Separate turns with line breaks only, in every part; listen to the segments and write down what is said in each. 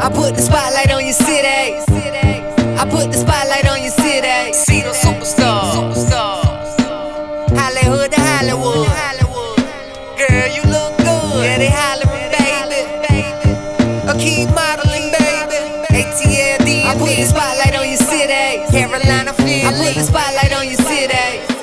I put the spotlight on your city. I put the spotlight on your city. See the superstar. Hollywood to Hollywood. Girl, you look good. Yeah, they hollering, baby. I keep modeling, baby. ATL, D. I put the spotlight on your city. Carolina, Philly. I put the spotlight on your city.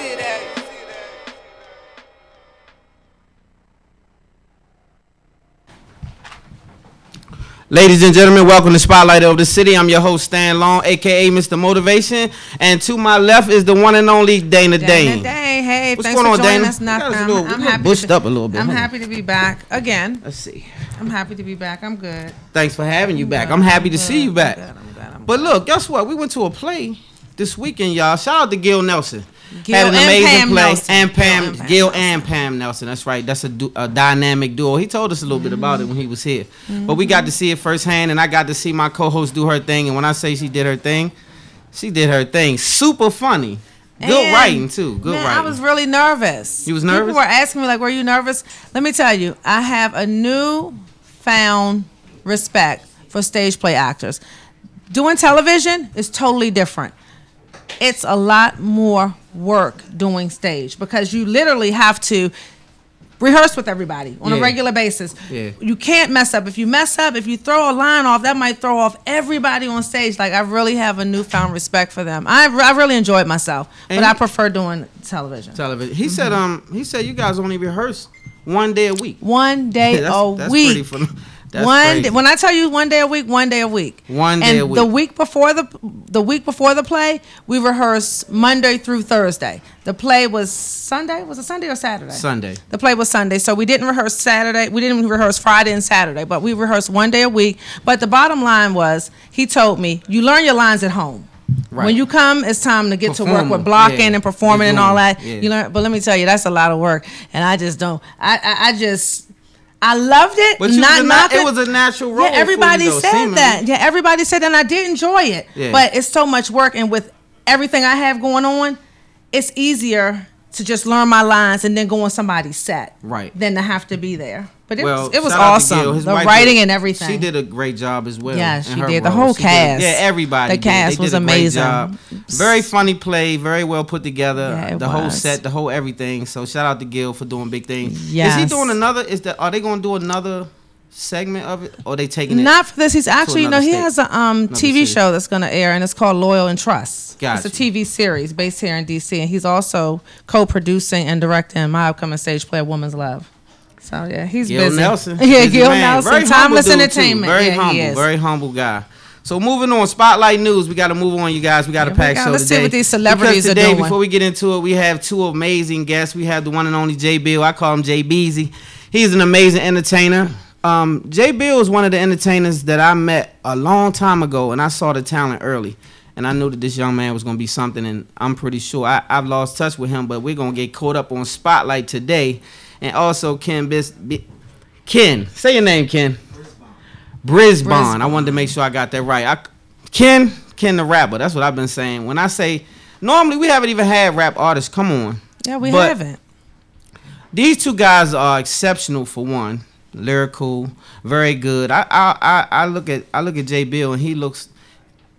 Ladies and gentlemen, welcome to Spotlight of the City. I'm your host, Stan Long, a.k.a. Mr. Motivation. And to my left is the one and only Dana Dayne.
Hey,
what's
thanks
going
for
on,
joining
Dana?
us. Nothing.
I'm happy bushed up a little bit.
I'm happy to be back again.
Let's see.
I'm happy to be back. I'm good.
Thanks for having you back. I'm happy to see you back. But look, guess what? We went to a play this weekend, y'all. Shout out to Gil Nelson. Had an amazing play. And Pam, Gil and Pam Nelson. That's right. That's a dynamic duo. He told us a little bit about it when he was here. But we got to see it firsthand, and I got to see my co-host do her thing. And when I say she did her thing, she did her thing. Super funny. Good writing, too. Good writing.
I was really nervous.
You was nervous?
People were asking me, like, were you nervous? Let me tell you, I have a newfound respect for stage play actors. Doing television is totally different. It's a lot more work doing stage because you literally have to rehearse with everybody on a regular basis. Yeah. You can't mess up. If you mess up, if you throw a line off, that might throw off everybody on stage. Like, I really have a newfound respect for them. I really enjoyed myself, but I prefer doing television.
He said you guys only rehearse one day a week.
One day a week.
Pretty
When I tell you one day a week, one day a week.
One day a week.
The week before the play, we rehearsed Monday through Thursday. The play was Sunday. Was it Sunday or Saturday?
Sunday.
The play was Sunday, so we didn't rehearse Saturday. We didn't rehearse Friday and Saturday, but we rehearsed one day a week. But the bottom line was, he told me, you learn your lines at home. Right. When you come, it's time to get to work with blocking and performing and all that. Yeah. You learn, but let me tell you, that's a lot of work, and I just don't. I loved it.
But it was a natural role.
Yeah, everybody said that. Yeah, everybody said that, and I did enjoy it. Yeah. But it's so much work, and with everything I have going on, it's easier to just learn my lines and then go on somebody's set, than to have to be there. But it was awesome. The writing and everything.
She did a great job as well.
Yeah, she did. The whole cast.
Everybody.
The cast was amazing.
Very funny play. Very well put together. Yeah, the whole set, the whole everything. So shout out to Gil for doing big things. Yes. Is he doing another? Are they going to do another segment of it, or are they taking it?
Not for this. He's actually, he has a TV show that's going to air, and it's called Loyal and Trust. Gotcha. It's a TV series based here in D.C., and he's also co-producing and directing my upcoming stage play, Woman's Love. So yeah, he's
Gil
busy.
Nelson.
Yeah, Gil Nelson.
Very
Timeless Entertainment.
Very humble guy. So moving on, Spotlight News. We got to move on, you guys. We got a packed show today.
Let's see what these celebrities
because
are doing.
Before we get into it, we have two amazing guests. We have the one and only J Beale. I call him J Beezy. He's an amazing entertainer. J Beale is one of the entertainers that I met a long time ago, and I saw the talent early. And I knew that this young man was going to be something, and I'm pretty sure I've lost touch with him, but we're going to get caught up on Spotlight today. And also Ken, say your name, Ken. Brisbon. I wanted to make sure I got that right. Ken the rapper. That's what I've been saying. When I say, normally we haven't even had rap artists come on.
Yeah, we haven't.
These two guys are exceptional for one. Lyrical, very good. I look at J Beale, and he looks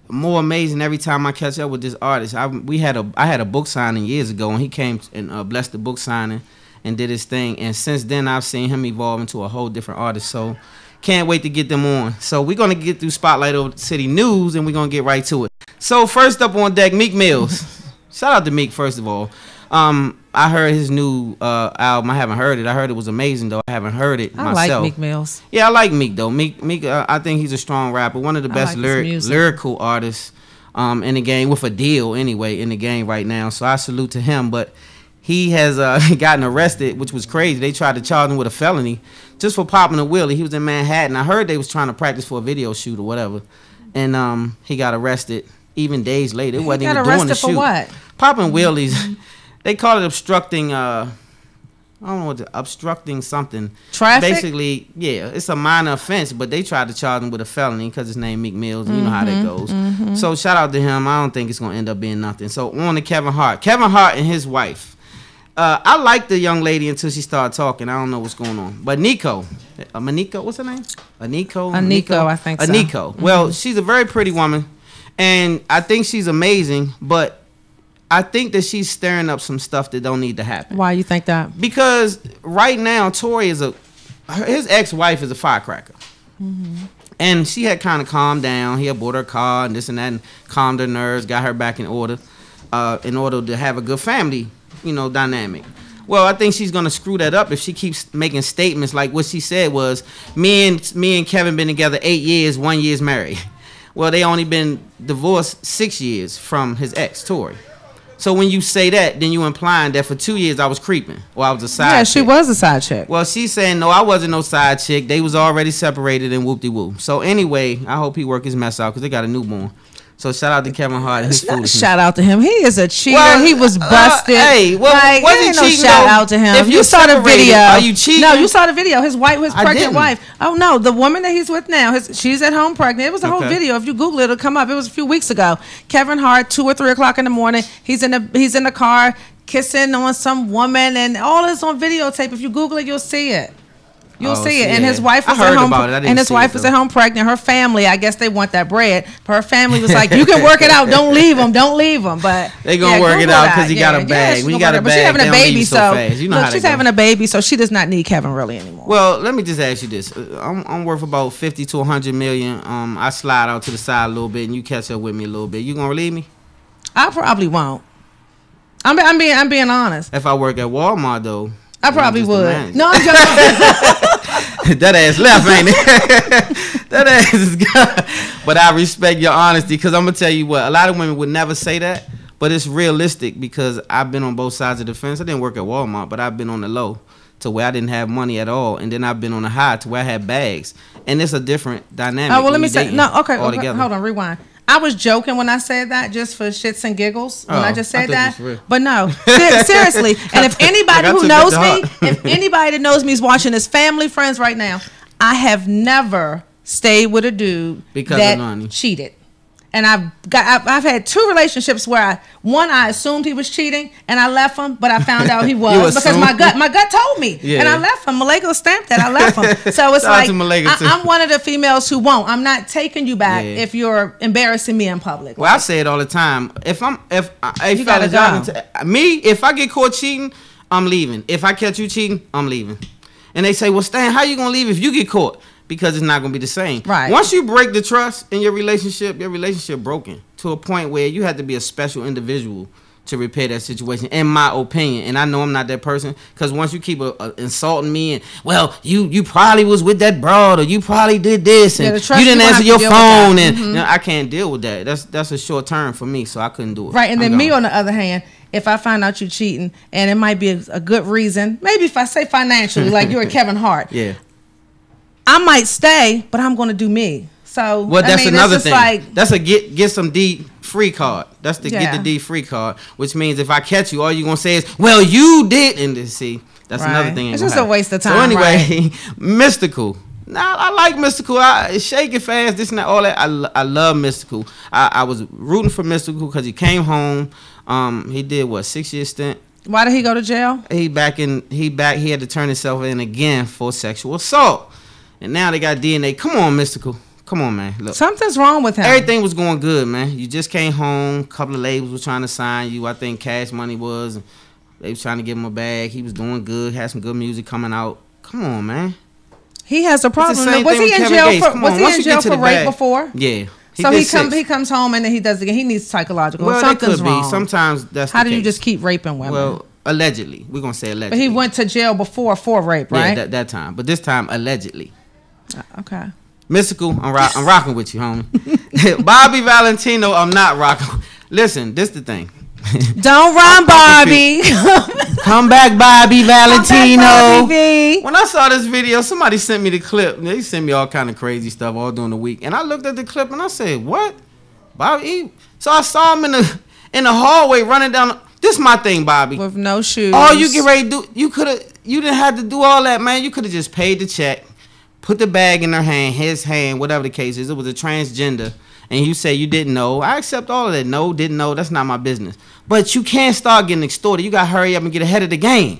more amazing every time I catch up with this artist. I had a book signing years ago, and he came and blessed the book signing and did his thing. And since then, I've seen him evolve into a whole different artist. So can't wait to get them on. So we're going to get through Spotlight Over the City News, and we're going to get right to it. So first up on deck, Meek Mills. Shout out to Meek, first of all. I heard his new album. I haven't heard it. I heard it was amazing, though. I haven't heard it myself.
I like Meek Mills.
Yeah, I like Meek, though. Meek, I think he's a strong rapper. One of the best lyrical artists in the game, with a deal, anyway, in the game right now. So I salute to him. But he has gotten arrested, which was crazy. They tried to charge him with a felony just for popping a wheelie. He was in Manhattan. I heard they was trying to practice for a video shoot or whatever. And he got arrested even days later. It wasn't even doing the shoot.
For what?
Popping wheelies. They call it obstructing, I don't know what obstructing something.
Traffic?
Basically, yeah, it's a minor offense, but they tried to charge him with a felony because his name Meek Mills, and you know how that goes. So shout out to him. I don't think it's going to end up being nothing. So on to Kevin Hart. Kevin Hart and his wife. I liked the young lady until she started talking. I don't know what's going on. But Nico, Maniko, what's her name?
Aniko, I think so.
Aniko. Well, she's a very pretty woman, and I think she's amazing, but I think that she's stirring up some stuff that don't need to happen.
Why you think that?
Because right now, Tory is his ex-wife is a firecracker. And she had kind of calmed down. He had bought her car and this and that and calmed her nerves, got her back in order to have a good family, dynamic. Well, I think she's going to screw that up if she keeps making statements like what she said was, me and Kevin been together 8 years, 1 year's married. Well, they only been divorced 6 years from his ex, Tory. So when you say that, then you implying that for 2 years I was creeping or I was a side chick.
She was a side chick.
Well, she's saying, no, I wasn't no side chick. They was already separated and whoop-de-woo. So anyway, I hope he work his mess out because they got a newborn. So shout out to Kevin Hart and his foolishness.
Shout out to him. He is a cheater. Well, he was busted.
Wasn't
no shout out to him.
If
you saw the video.
Are you cheating?
No, you saw the video. His pregnant wife. Oh no, the woman that he's with now. She's at home pregnant. It was a whole video. If you Google it, it'll come up. It was a few weeks ago. Kevin Hart, 2 or 3 o'clock in the morning. He's in the car kissing on some woman, and all this on videotape. If you Google it, you'll see it. You'll see it. And his wife was at home. And his wife was at home pregnant. Her family, I guess they want that bread. But her family was like, you can work it out. Don't leave him. Don't leave him. But
they gonna work it out because he got a bag. When you got a bag,
she's having a baby, so
look,
she's having a baby, so she does not need Kevin really anymore.
Well, let me just ask you this: I'm worth about 50 to 100 million. I slide out to the side a little bit, and you catch up with me a little bit. You gonna relieve me?
I probably won't. I'm being honest.
If I work at Walmart though,
I probably would. No, I'm joking.
That ass left, ain't it? That ass is good. But I respect your honesty because I'm going to tell you what, a lot of women would never say that, but it's realistic because I've been on both sides of the fence. I didn't work at Walmart, but I've been on the low to where I didn't have money at all, and then I've been on the high to where I had bags. And it's a different dynamic.
Oh, well, let me say, hold on, rewind. I was joking when I said that, just for shits and giggles when I just said that. But no, seriously. And if anybody who knows me, if anybody that knows me is watching this, family, friends right now, I have never stayed with a dude that cheated. And I've had 2 relationships where I assumed he was cheating and I left him, but I found out he was because my gut told me, and I left him. Malego stamped that I left him. So it's like I'm one of the females who won't. I'm not taking you back if you're embarrassing me in public.
Well, I say it all the time. If I get caught cheating, I'm leaving. If I catch you cheating, I'm leaving. And they say, well, Stan, how you gonna leave if you get caught? Because it's not going to be the same.
Right.
Once you break the trust in your relationship broken to a point where you have to be a special individual to repair that situation, in my opinion. And I know I'm not that person because once you keep insulting me and, well, you probably was with that broad or you probably did this and you didn't answer your phone and I can't deal with that. That's a short term for me, so I couldn't do it.
Right, and then me on the other hand, if I find out you cheating and it might be a good reason, maybe if I say financially, like you're a Kevin Hart.
Yeah.
I might stay, but I'm going to do me. So,
well, that's another thing. That's a get some D free card. That's the get the D free card, which means if I catch you, all you're going to say is, well, you did. And then see, that's another thing.
It's just a waste of time.
So anyway, Mystical. Now, I like Mystical. Shake it fast, this and that, all that. I love Mystical. I was rooting for Mystical because he came home. He did, 6-year stint.
Why did he go to jail?
He had to turn himself in again for sexual assault. And now they got DNA. Come on, Mystical. Come on, man. Look,
something's wrong with him.
Everything was going good, man. You just came home. A couple of labels were trying to sign you. I think Cash Money was. They was trying to give him a bag. He was doing good. Had some good music coming out. Come on, man.
He has a problem. Was he in jail for rape before?
Yeah.
He comes home and then he does it again. He needs psychological.
Well,
something's wrong.
Sometimes that's
How do you just keep raping women?
Well, allegedly. We're going to say allegedly.
But he went to jail before for rape, right?
Yeah, that time. But this time, allegedly.
Okay.
Mystical, I'm rocking with you, homie. Bobby Valentino, I'm not rocking. Listen, this the thing.
Don't run, Bobby.
Come back, Bobby Valentino.
Come back, Bobby.
When I saw this video, somebody sent me the clip. They sent me all kind of crazy stuff all during the week, and I looked at the clip and I said, "What, Bobby?" So I saw him in the hallway running down. This is my thing, Bobby.
With no shoes.
All you get ready to do, you didn't have to do all that, man. You could have just paid the check. Put the bag in her hand, his hand, whatever the case is. It was a transgender. And you say you didn't know. I accept all of that. No, didn't know. That's not my business. But you can't start getting extorted. You got to hurry up and get ahead of the game.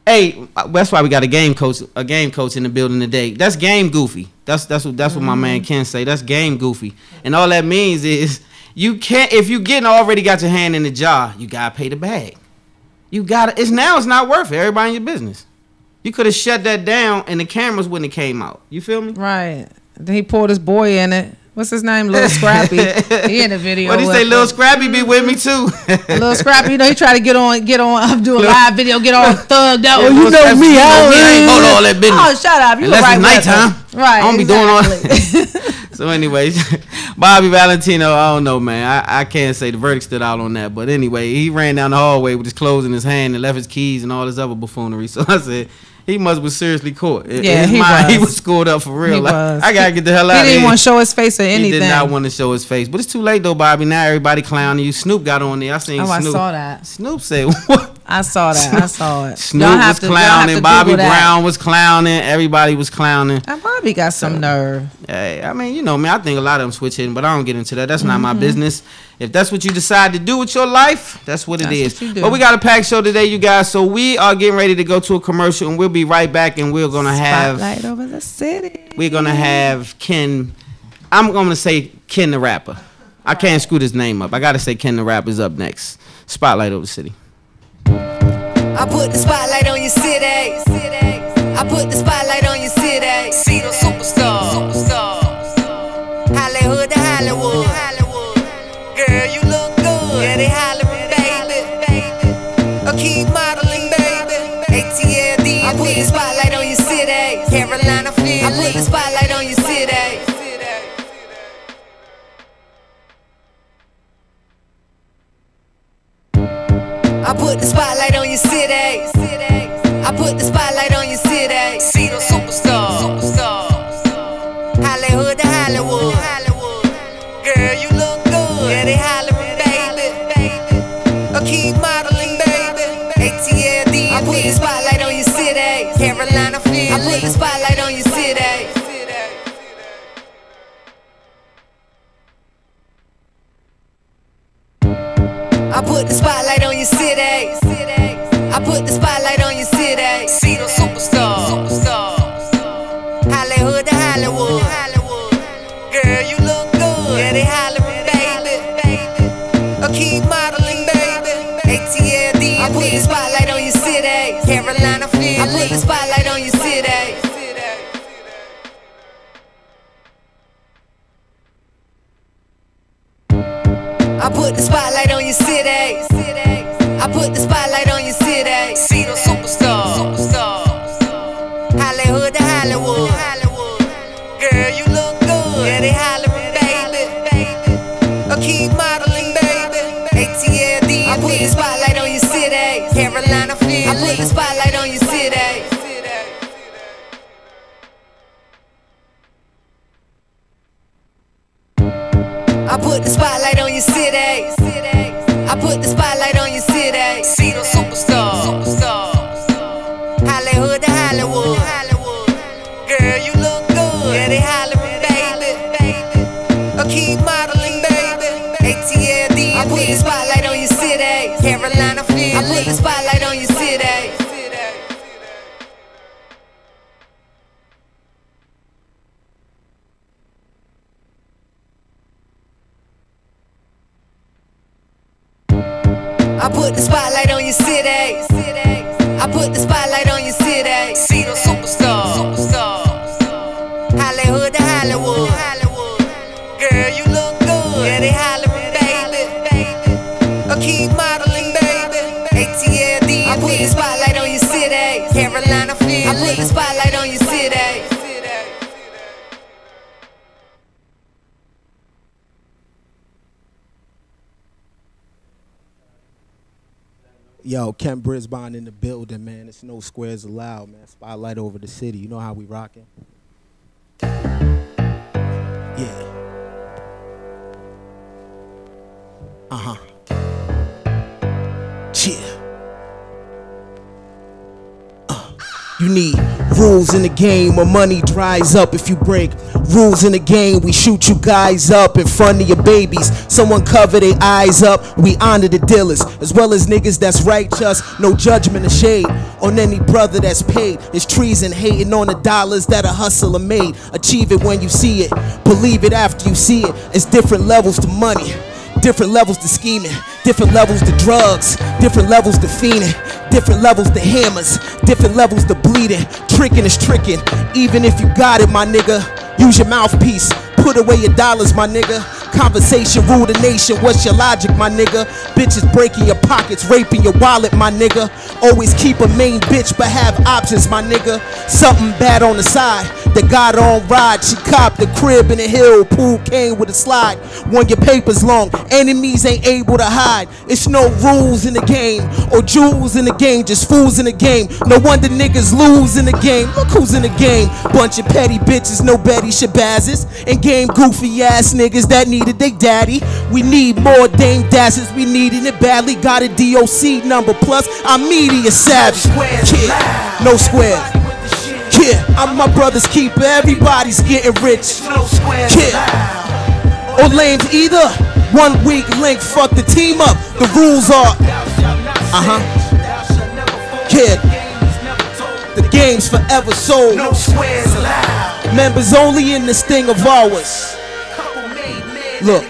Hey, that's why we got a game coach in the building today. That's game goofy. That's what my man Ken say. That's game goofy. And all that means is you can't, if you already got your hand in the jar, you gotta pay the bag. You gotta. It's not worth it. Everybody in your business. You could have shut that down and the cameras wouldn't have came out. You feel me?
Right. Then he pulled his boy in it. What's his name? Little Scrappy. He in the video.
What he say? Little Scrappy be with me too.
Little Scrappy, he tried to get on, do a live video, get all thugged out.
Yeah, you know me, I ain't hold all that business.
Oh, shut up. You
Unless it's nighttime.
Right.
I don't be doing all that. So anyways, Bobby Valentino, I don't know, man. I can't say the verdict stood out on that. But anyway, he ran down the hallway with his clothes in his hand and left his keys and all this other buffoonery. So I said, he must was seriously caught.
Yeah,
he was scored up for real. I gotta get the hell out of here.
He didn't want to show his face or anything.
He did not want to show his face. But it's too late though, Bobby. Now everybody clowning you. Snoop got on there. I seen Snoop.
I saw that.
Snoop said what?
I saw that. I saw it.
Snoop was clowning. Bobby Brown was clowning. Everybody was clowning.
And Bobby got some nerve.
Hey, I mean, you know, man, I think a lot of them switch hitting, but I don't get into that. That's not my business. If that's what you decide to do with your life, that's what it is. But we got a packed show today, you guys. So we are getting ready to go to a commercial, and we'll be right back, and we're going to have...
Spotlight over the city.
We're going to have Ken... I'm going to say Ken the Rapper. I can't screw his name up. I got to say Ken the Rapper's up next. Spotlight over the city.
I put the spotlight on your city. I put the spotlight on your city. See the superstars. Hollywood to Hollywood. Girl, you look good. Yeah, they hollering, baby. Keep modeling, baby. ATLD. I put the spotlight on your city. Carolina, Philly. I put the spotlight on your city. I put the spotlight on your city. I put the spotlight on your city. See the superstars. Hollywood to Hollywood. Girl, you look good. Yeah, they hollering, baby. Keep modeling, baby. ATLD. I put the spotlight on your city. Carolina, Philly. I put the spotlight on your city. I put the spotlight on your city. I put the spotlight on your city. See the superstars. Hollywood to Hollywood. Girl, you look good. Yeah, they hollering, baby. Keep modeling, baby. ATLD. I put the spotlight on your city. Carolina, Philly. I put the spotlight on your city. I put the spotlight on your city. I put the spotlight on your city. See the superstars. Hollywood to Hollywood. Girl, you look good. Yeah, they hollering, baby. Keep modeling, baby. ATLD. I put the spotlight on your city. Carolina, Philly. I put the spotlight on your city. I put the spotlight on your city. I put the spotlight on your city. See the superstars. Hollywood to Hollywood. Girl, you look good. Yeah, they hollering, baby. Keep modeling, baby. ATLD. I put the spotlight on your city. Carolina, Philly. I put the spotlight on your city. I put the spotlight on your city. I put the spotlight on your city. See the superstars. Hollywood to Hollywood. Girl, you look good. Yeah, they hollering, baby. Keep modeling, baby. ATLD. I put the spotlight on your city. Carolina, Philly. I put the spotlight on your city.
Yo, Ken Brisbon in the building, man. It's no squares allowed, man. Spotlight over the city. You know how we rocking? Yeah. Yeah. You need Rules in the game where money dries up if you break. Rules in the game, we shoot you guys up in front of your babies. Someone cover their eyes up, we honor the dealers, as well as niggas that's righteous. No judgment or shade on any brother that's paid. It's treason hating on the dollars that a hustler made. Achieve it when you see it, believe it after you see it. It's different levels to money, different levels to scheming, different levels to drugs, different levels to fiending, different levels to hammers, different levels to bleeding. Tricking is tricking, even if you got it, my nigga. Use your mouthpiece, put away your dollars, my nigga. Conversation rule the nation, what's your logic, my nigga? Bitches breaking your pockets, raping your wallet, my nigga. Always keep a main bitch, but have options, my nigga. Something bad on the side, that got on ride. She copped the crib in the hill, pool came with a slide. When your paper's long, enemies ain't able to hide. It's no rules in the game, or jewels in the game, just fools in the game. No wonder niggas lose in the game. Look who's in the game, bunch of petty bitches, no Betty Shabazz. And game goofy ass niggas that needed they daddy. We need more Dame Dashes, we needing it badly. Got a DOC number, plus I'm media savage. Yeah, no squares. Yeah, I'm my brother's keeper, everybody's getting rich. Yeah, or lames either. 1 weak link, fuck the team up. The rules are, yeah, the game's forever sold.
No squares allowed.
Members only in this thing of ours. Look,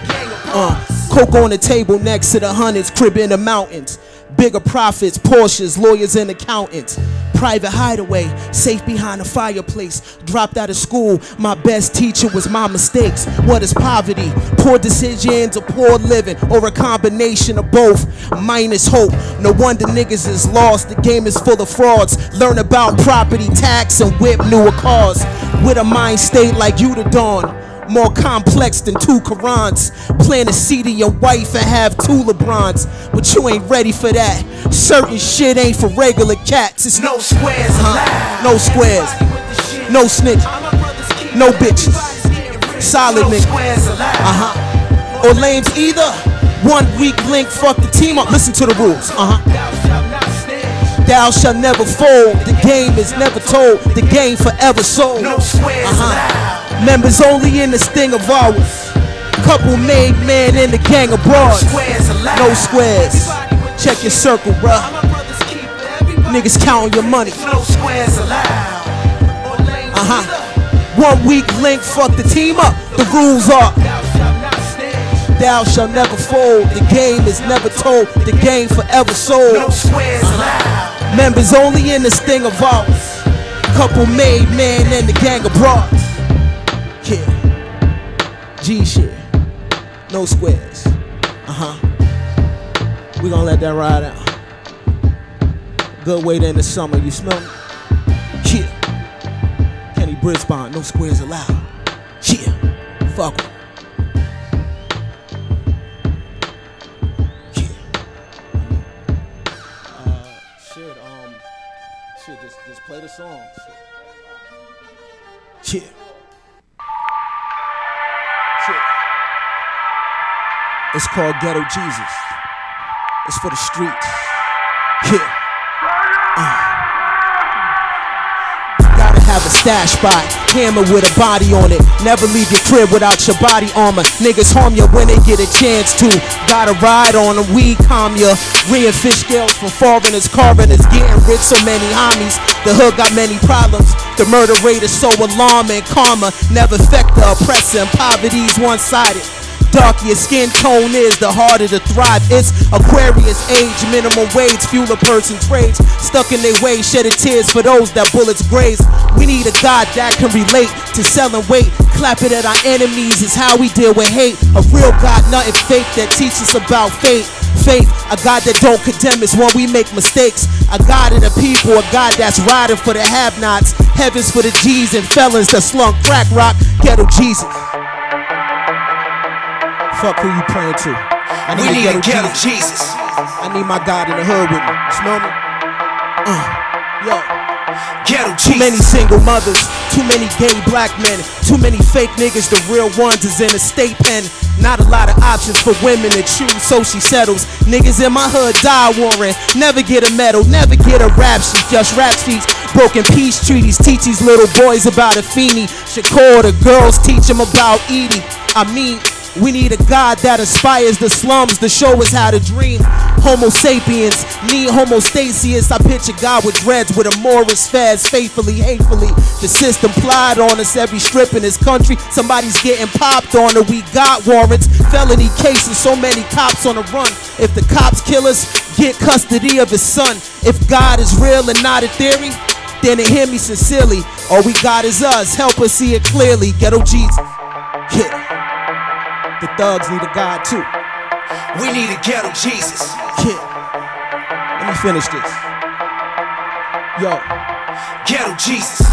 coke on the table next to the hundreds, crib in the mountains. Bigger profits, Porsches, lawyers and accountants. Private hideaway, safe behind the fireplace. Dropped out of school, my best teacher was my mistakes. What is poverty? Poor decisions or poor living, or a combination of both, minus hope. No wonder niggas is lost, the game is full of frauds. Learn about property tax and whip newer cars. With a mind state like you to dawn, more complex than 2 Qurans. Plan to see to your wife and have 2 LeBrons, but you ain't ready for that. Certain shit ain't for regular cats. It's
no squares allowed.
No squares, no snitch, no bitches. Solid nigga. Or lames either. 1 weak link, fuck the team up. Listen to the rules. Thou shall never fold. The game is never told. The game forever sold.
No squares allowed.
Members only in this thing of ours. Couple made men in the gang abroad. No squares. Check your circle, bruh. Niggas counting your money.
No squares allowed.
1 weak link, fuck the team up. The rules are, thou shall never fold. The game is never told. The game forever sold.
No squares allowed.
Members only in this thing of ours. Couple made men in the gang abroad. Yeah, G shit, no squares. We gonna let that ride out. Good way to end the summer, you smell me? Yeah, Kenny Brisbon, no squares allowed. Yeah, fuck em. Yeah. Just play the song. Yeah. It's called Ghetto Jesus. It's for the streets. Yeah. Gotta have a stash spot, hammer with a body on it. Never leave your crib without your body armor. Niggas harm you when they get a chance to. Gotta ride on a weed, calm ya. Reeing fish scales from foreigners, carvingers, getting rich, so many homies. The hood got many problems. The murder rate is so alarming. Karma never affect the oppressor, and poverty's one-sided. Darker your skin tone is, the harder to thrive. It's Aquarius age, minimum wage, fuel a person's rage. Stuck in their ways, shedding tears for those that bullets graze. We need a God that can relate to selling weight. Clapping at our enemies is how we deal with hate. A real God, nothing fake, that teaches about fate. Faith, a God that don't condemn us when we make mistakes. A God of the people, a God that's riding for the have-nots. Heavens for the G's and felons that slunk crack rock. Ghetto Jesus. Fuck who you praying to. I need a ghetto Jesus. I need my God in the hood with me. Smell me? Yo.
Ghetto
Too many single mothers, too many gay black men, too many fake niggas, the real ones is in a state pen. Not a lot of options for women to choose, so she settles. Niggas in my hood die warring, never get a medal, never get a rap sheet, just rap sheets. Broken peace treaties teach these little boys about Afeni. Shakur, the girls teach them about Edie. I mean, we need a God that inspires the slums to show us how to dream. Homo sapiens need homostasis. I picture God with dreads with a Morris fast, faithfully, hatefully. The system plied on us every strip in this country. Somebody's getting popped on it. We got warrants, felony cases, so many cops on the run. If the cops kill us, get custody of his son. If God is real and not a theory, then hear me sincerely. All we got is us. Help us see it clearly. Ghetto Jesus. Yeah. The thugs need a God too.
We need a ghetto Jesus.
Yeah. Let me finish this. Yo.
Ghetto Jesus.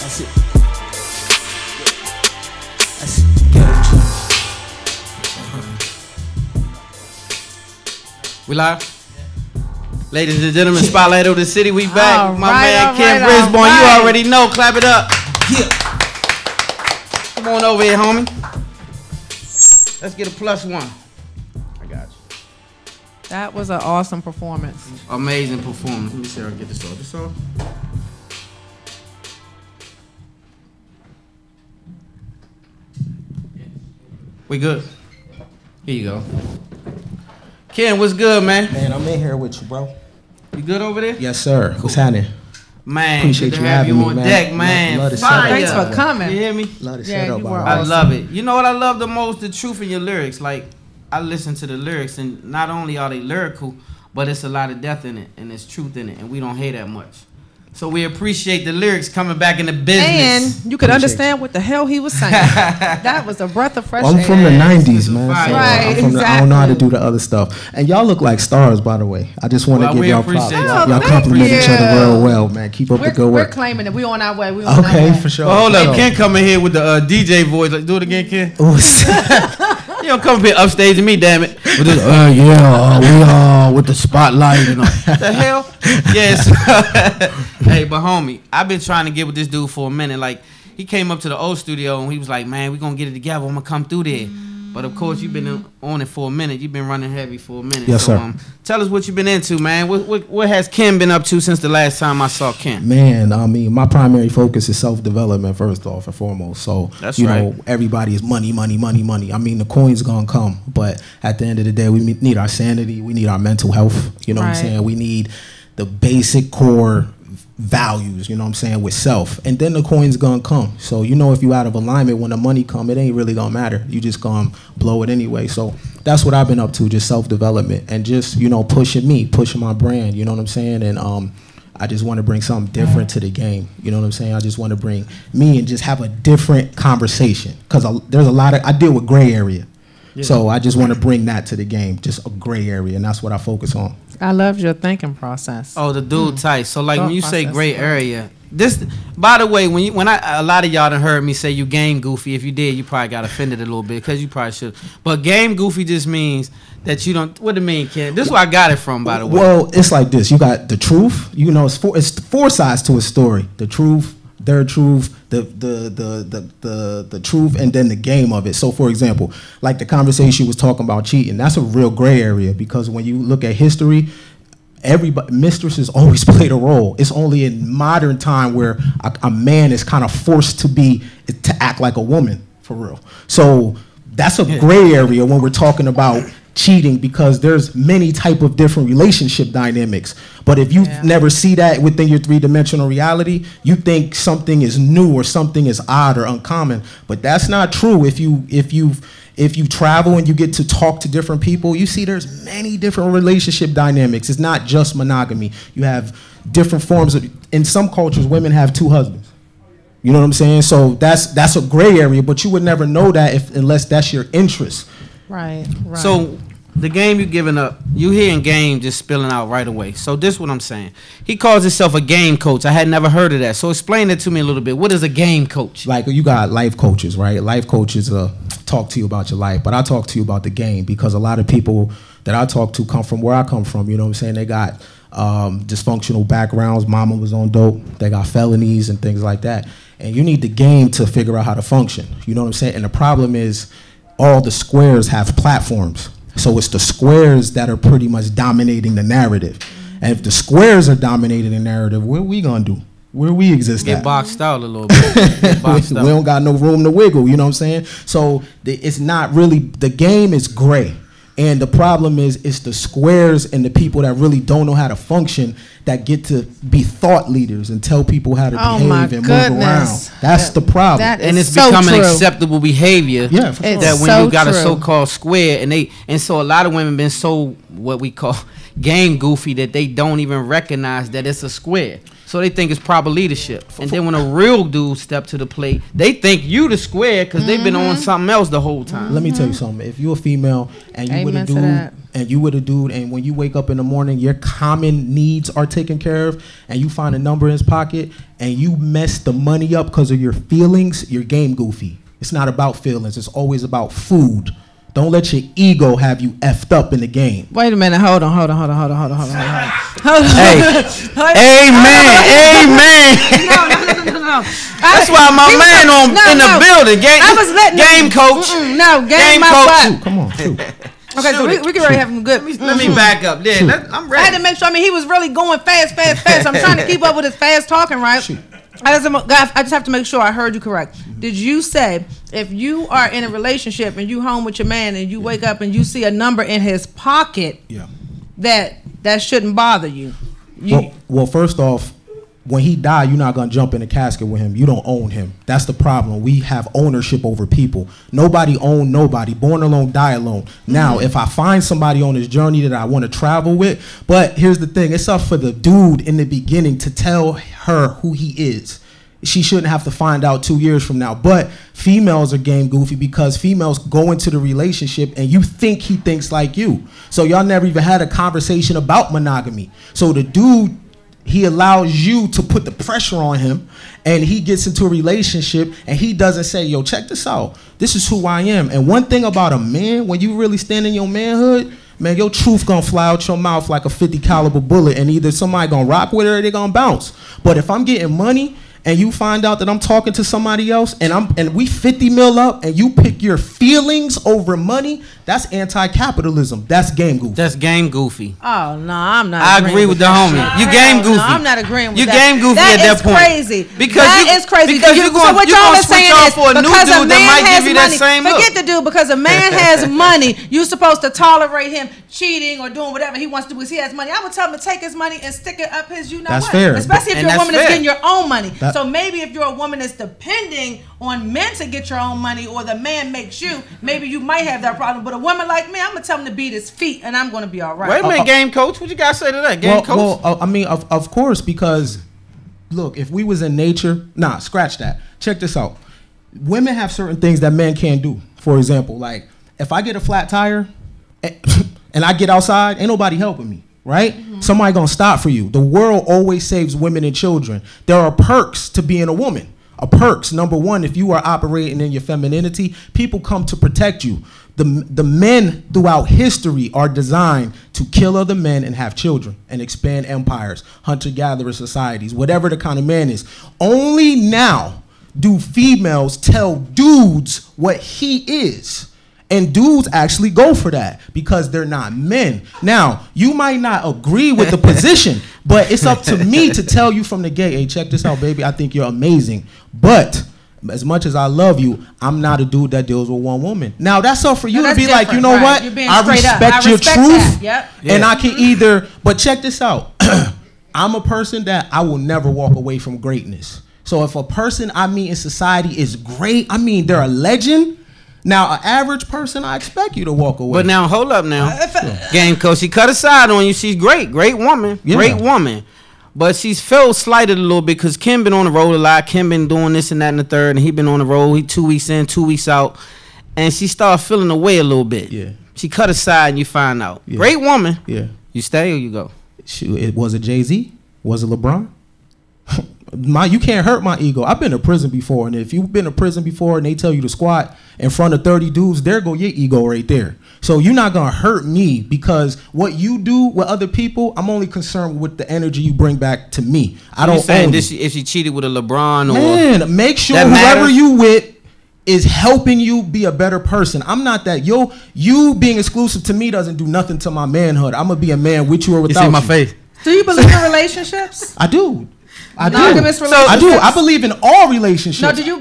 That's it. That's it. Ghetto Jesus.
We live? Ladies and gentlemen, Spotlight of the City, we back.
All
My
right,
man
all
Ken
right,
Brisbon,
all right.
you already know. Clap it up.
Yeah.
Come on over here, homie. Let's get a +1. I got you.
That was an awesome performance.
Amazing performance. Let me see if I can get this off. This off? We good? Here you go. Ken, what's good, man?
Man, I'm in here with you, bro.
You good over there?
Yes, sir. What's happening?
Man,
Appreciate
good to
you
have
having
you
me,
on
man.
deck, man.
Love the
Fire.
setup.
Thanks for coming.
You hear me?
Love the
Yeah,
setup.
you
all
were
right.
I love it. You know what I love the most? The truth in your lyrics. Like, I listen to the lyrics, and not only are they lyrical, but it's a lot of depth in it, and there's truth in it, and we don't hear that much. So we appreciate the lyrics coming back in the business.
And you could
Appreciate
understand what the hell he was saying. That was a breath of fresh air.
I'm from the 90s, man. So
Right,
I'm from I don't know how to
exactly.
do the other stuff. And y'all look like stars, by the way. I just want to
Well,
give
we
y'all props.
appreciate
that.
Y'all
Oh,
compliment
thank
each other
you.
real well, man. Keep up the good
We're
work.
claiming it. We on our way. We on our
Okay,
way.
for sure.
Well, hold
for
up.
sure.
Ken coming here with the DJ voice. Like, do it again, Ken.
Ooh,
You don't come up here upstage to me, damn it. With this,
we with the spotlight and all.
the hell? Yes. Hey, but homie, I've been trying to get with this dude for a minute. Like, he came up to the old studio and he was like, man, we gonna get it together. I'm gonna come through there. But of course, you've been on it for a minute. You've been running heavy for a minute.
Yes,
so,
sir.
Tell us what you've been into, man. What has Ken been up to since the last time I saw Ken?
Man, I mean, my primary focus is self-development first off and foremost. So,
That's
you
right.
know, everybody is money, money, money, money. I mean, the coin's gonna come, but at the end of the day, we need our sanity. We need our mental health. You know what I'm
Right.
saying? We need the basic core values, you know what I'm saying, with self. And then the coin's gonna come. So, you know, if you out of alignment, when the money come, it ain't really gonna matter. You just gonna blow it anyway. So that's what I've been up to, just self-development and just, you know, pushing my brand, you know what I'm saying? And I just want to bring something different to the game. You know what I'm saying? I just want to bring me and just have a different conversation. Because there's a lot of, I deal with gray area.
Yeah.
So I just want to bring that to the game, just a gray area, and that's what I focus on.
I loved your thinking process.
Oh, the dude tight. So like
Thought
when you say
process,
gray
yeah.
area, this. By the way, a lot of y'all done heard me say you game goofy. If you did, you probably got offended a little bit because you probably should. But game goofy just means that you don't. What do it mean, Ken? This is where I got it from, by the way.
Well, it's like this. You got the truth. You know, it's four sides to a story. The truth, their truth, the truth, and then the game of it. So, for example, like the conversation was talking about cheating. That's a real gray area because when you look at history, mistresses always played a role. It's only in modern time where a man is kind of forced to act like a woman, for real. So that's a gray area when we're talking about cheating because there's many type of different relationship dynamics. But if you never see that within your three-dimensional reality, you think something is new or something is odd or uncommon. But that's not true. If you travel and you get to talk to different people, you see there's many different relationship dynamics. It's not just monogamy. You have different forms of, in some cultures, women have two husbands. You know what I'm saying? So that's a gray area, but you would never know that unless that's your interest.
Right.
So the game you giving up, you hearing game just spilling out right away. So this is what I'm saying. He calls himself a game coach. I had never heard of that. So explain it to me a little bit. What is a game coach?
Like you got life coaches, right? Life coaches talk to you about your life, but I talk to you about the game because a lot of people that I talk to come from where I come from. You know what I'm saying? They got dysfunctional backgrounds. Mama was on dope. They got felonies and things like that. And you need the game to figure out how to function. You know what I'm saying? And the problem is, all the squares have platforms. So it's the squares that are pretty much dominating the narrative. And if the squares are dominating the narrative, what are we gonna do? Where we exist
Get
at?
boxed out a little bit.
We don't got no room to wiggle, you know what I'm saying? So it's not really, the game is gray. And the problem is, it's the squares and the people that really don't know how to function that get to be thought leaders and tell people how to behave and move around. That's the problem.
And it's becoming acceptable behavior.
Yeah, for sure.
That when you got a so-called square, and so a lot of women been so what we call game goofy that they don't even recognize that it's a square. So they think it's proper leadership. And then when a real dude step to the plate, they think you the square because they've been on something else the whole time.
Let me tell you something. If you're a female and you with a dude, and when you wake up in the morning, your common needs are taken care of, and you find a number in his pocket, and you mess the money up because of your feelings, you're game goofy. It's not about feelings. It's always about food. Don't let your ego have you effed up in the game.
Wait a minute. Hold on. Hey.
Amen.
No.
That's why my man in the building. Game coach.
Game coach.
Come on. Shoot.
Okay, so we can already have him good.
Let me back up. Yeah, I'm ready.
I had to make sure. I mean, he was really going fast. I'm trying to keep up with his fast talking, right?
Shoot.
I just have to make sure I heard you correct. Did you say if you are in a relationship and you home with your man and you wake up and you see a number in his pocket, that shouldn't bother you?
Well, first off, when he died, you're not gonna jump in a casket with him. You don't own him. That's the problem. We have ownership over people. Nobody own nobody. Born alone, die alone. Now, if I find somebody on this journey that I want to travel with, but here's the thing: it's up for the dude in the beginning to tell her who he is. She shouldn't have to find out 2 years from now. But females are game goofy because females go into the relationship and you think he thinks like you. So y'all never even had a conversation about monogamy. So the dude, he allows you to put the pressure on him, and he gets into a relationship and he doesn't say, yo, check this out. This is who I am. And one thing about a man, when you really stand in your manhood, man, your truth gonna fly out your mouth like a 50 caliber bullet, and either somebody gonna rock with it or they gonna bounce. But if I'm getting money and you find out that I'm talking to somebody else and we 50 mil up and you pick your feelings over money, that's anti-capitalism. That's game goofy.
That's game goofy.
Oh, no, I'm not.
I agree with the homie. You game goofy.
No, I'm not agreeing with
you
that.
You game goofy at that point.
Crazy.
That
is crazy.
Because you're going to switch off for a new dude that might give you that same look.
Forget the dude, because a man has money. You're supposed to tolerate him cheating or doing whatever he wants to do because he has money. I would tell him to take his money and stick it up his,
that's fair.
Especially if you're a woman that's getting your own money. So maybe if you're a woman that's depending on men to get your own money, or the man makes you, maybe you might have that problem. But a woman like me, I'm gonna tell him to beat his feet, and I'm gonna be all right.
Wait a minute, game coach. What you gotta say to that, game coach?
Well, I mean, of course, because look, if we was in nature, scratch that. Check this out. Women have certain things that men can't do. For example, like if I get a flat tire and I get outside, ain't nobody helping me. Right? Somebody gonna stop for you. The world always saves women and children. There are perks to being a woman. Perks. Number one, if you are operating in your femininity, people come to protect you. The men throughout history are designed to kill other men and have children and expand empires, hunter-gatherer societies, whatever the kind of man is. Only now do females tell dudes what he is. And dudes actually go for that because they're not men. Now, you might not agree with the position, but it's up to me to tell you from the gate, hey, check this out, baby. I think you're amazing. But as much as I love you, I'm not a dude that deals with one woman. Now, that's up for you to be different. Like, you know what? I respect your truth. And I can either, but check this out. I'm a person that I will never walk away from greatness. So if a person I meet in society is great, I mean, they're a legend. Now, an average person, I expect you to walk away.
But now, hold up now. Game coach, she cut aside on you. She's great. Great woman. Yeah. Great woman. But she's felt slighted a little bit because Kim been on the road a lot. Kim been doing this and that and the third. And he been on the road. He 2 weeks in, 2 weeks out. And she started feeling away a little bit. Yeah. She cut aside and you find out. Yeah. Great woman. Yeah. You stay or you go?
Was it Jay-Z? Was it LeBron? You can't hurt my ego. I've been to prison before, and if you've been to prison before and they tell you to squat in front of 30 dudes, there go your ego right there. So you're not gonna hurt me because what you do with other people, I'm only concerned with the energy you bring back to me. I don't.
Saying this, if she cheated with a LeBron, or
man, make sure whoever you with is helping you be a better person. I'm not that. You being exclusive to me doesn't do nothing to my manhood. I'm gonna be a man with you or without you.
See my face.
Do you believe in relationships?
I do.
Monogamous relationships?
I do. I believe in all relationships.
No, do you?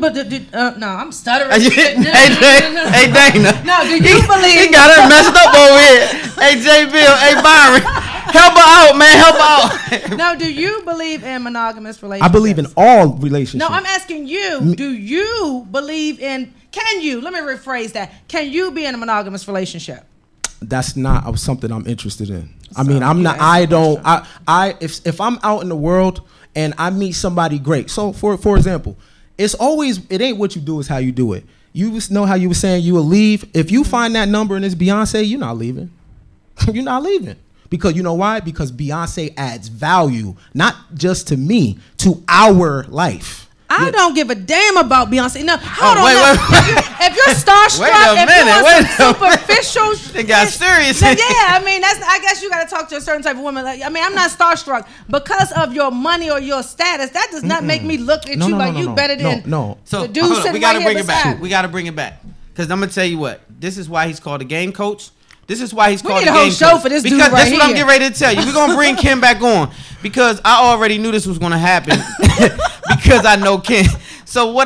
No, I'm stuttering.
Hey, Dana.
No, do you believe?
He got her messed up over here. Hey, J Beale. Hey, Byron. Help her out, man. Help her out.
No, do you believe in monogamous relationships?
I believe in all relationships.
No, I'm asking you. Do you believe in? Can you? Let me rephrase that. Can you be in a monogamous relationship?
That's not something I'm interested in. I mean, I'm not. I don't. If I'm out in the world and I meet somebody great. So for example, it ain't what you do, it's how you do it. You know how you were saying you will leave. If you find that number and it's Beyonce, you're not leaving. You're not leaving. Because you know why? Because Beyonce adds value, not just to me, to our life.
I don't give a damn about Beyonce. No, hold on.
Wait.
If you're starstruck, if you're superficial,
it got serious.
Yeah, I mean, I guess you got to talk to a certain type of woman. Like, I mean, I'm not starstruck because of your money or your status. That does not make me look at you like you better than
So
the dude sitting
we gotta
right
bring
here
it back.
beside.
We got to bring it back because I'm gonna tell you what. This is why he's called a game coach. This is why he's called a game coach.
We need a whole show for this dude right
that's what I'm
here.
getting ready to tell you. We're gonna bring Ken back on because I already knew this was gonna happen because I know Ken. So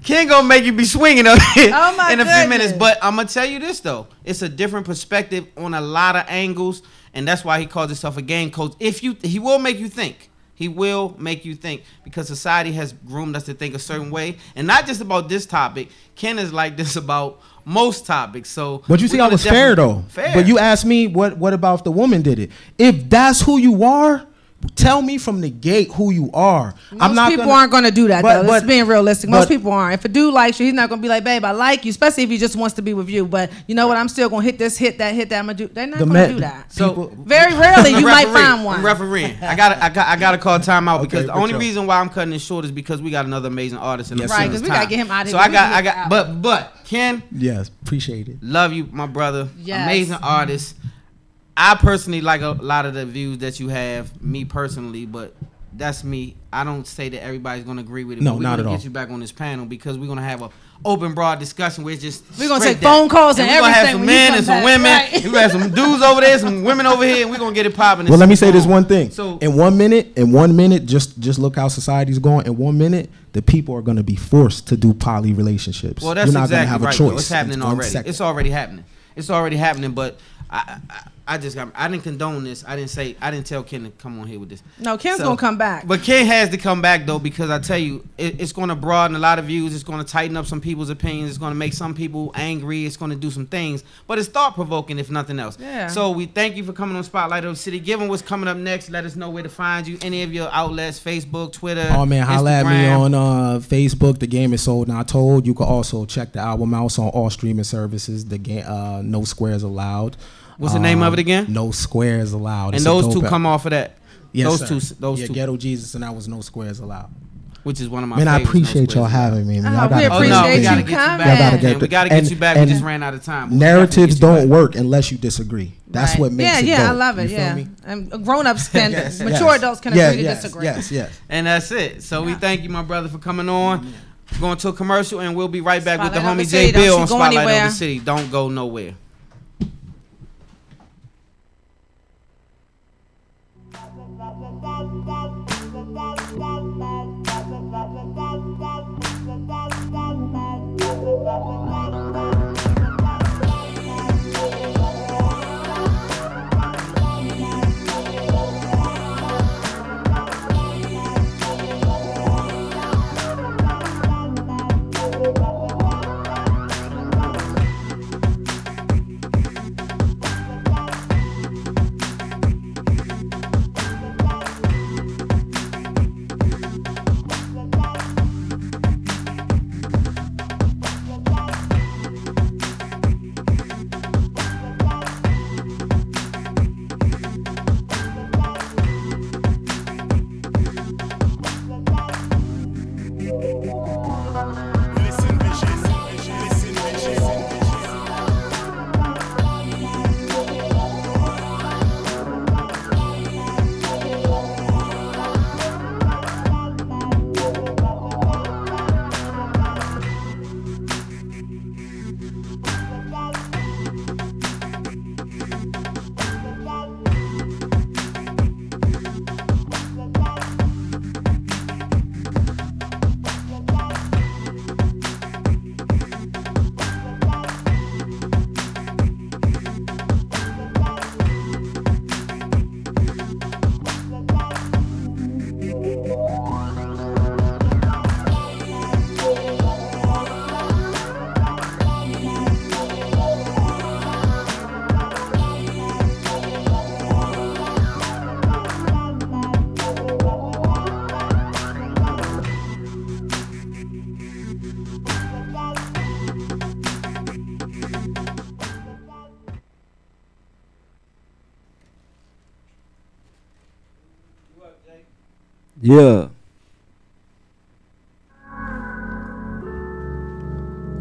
Ken gonna make you be swinging up here in a few minutes. But I'm gonna tell you this though, it's a different perspective on a lot of angles, and that's why he calls himself a game coach. He will make you think. He will make you think because society has groomed us to think a certain way, and not just about this topic. Ken is like this about most topics. So,
but you see, I was fair though.
Fair.
But you asked me what about if the woman did it? If that's who you are, tell me from the gate who you are.
Most people aren't going to do that, though. Let's being realistic. Most people aren't. If a dude likes you, he's not going to be like, babe, I like you, especially if he just wants to be with you. But you know what? I'm still going to hit this, hit that. I'm going to do. They're not going to do that.
So
very rarely you might find one.
I'm refereeing. I got to call timeout because the only reason why I'm cutting it short is because we got another amazing artist in the
right, because we got to get him out of here.
So I got, but Ken.
Yes, appreciate it.
Love you, my brother.
Yes.
Amazing artist. I personally like a lot of the views that you have, me personally, but that's me. I don't say that everybody's going to agree with it.
No,
but
not at all.
We're going to get you back on this panel because we're going to have an open, broad discussion where it's just
we're going to take phone calls and everything.
We're going to have some men and some women. Right. We're going to have some dudes over there, some women over here, and we're going to get it popping.
Well, let me say this one thing. So, in 1 minute, just look how society's going. In 1 minute, the people are going to be forced to do poly relationships.
Well, that's
You're not
exactly
gonna have
right.
a choice.
It's happening already. It's already happening. It's already happening, but I didn't condone this. I didn't tell Ken to come on here with this.
No, Ken's gonna come back.
But Ken has to come back though, because I tell you, it's gonna broaden a lot of views. It's gonna tighten up some people's opinions. It's gonna make some people angry. It's gonna do some things, but it's thought provoking if nothing else.
Yeah.
So we thank you for coming on Spotlight of the City. Give them what's coming up next. Let us know where to find you. Any of your outlets, Facebook, Twitter.
Oh man, holla at me on Facebook. The Game Is Sold Not Told. You can also check the album out on all streaming services. The game, No Squares Allowed.
What's the name of it again?
No Squares Allowed.
And those two come off of that.
Yes,
those two.
Ghetto Jesus, and that was No Squares Allowed.
Which is one of my
favorites.
Man,
I appreciate y'all having me.
We appreciate you coming.
We gotta get you back. We just ran out of time.
Narratives don't work unless you disagree. That's what makes it.
Yeah, I love it. And grown-ups can, mature adults can agree to disagree.
Yes.
And that's it. So we thank you, my brother, for coming on. Going to a commercial, and we'll be right back with the homie J Beale on Spotlight of the City. Don't go nowhere.
Yeah.